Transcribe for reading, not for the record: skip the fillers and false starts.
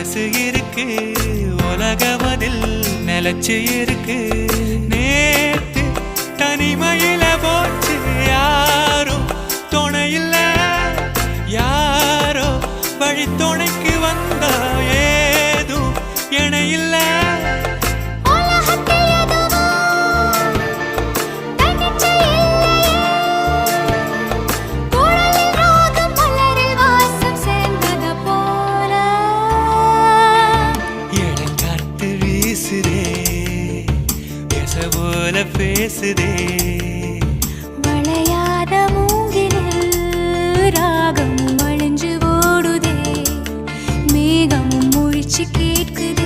மனசு இருக்கு உலகமதில் நிலச்சு இருக்கு நேத்து தனிமையில போச்சு யாரும் துணையில்ல யாரோ வழி துணைக்கு வந்தா ஏதும் இணையில்ல போல பேசுதே வளையாத மூங்கிலில் ராகமும் வளைஞ்சு ஓடுதே மேகமும் முழிச்சு கேட்குதே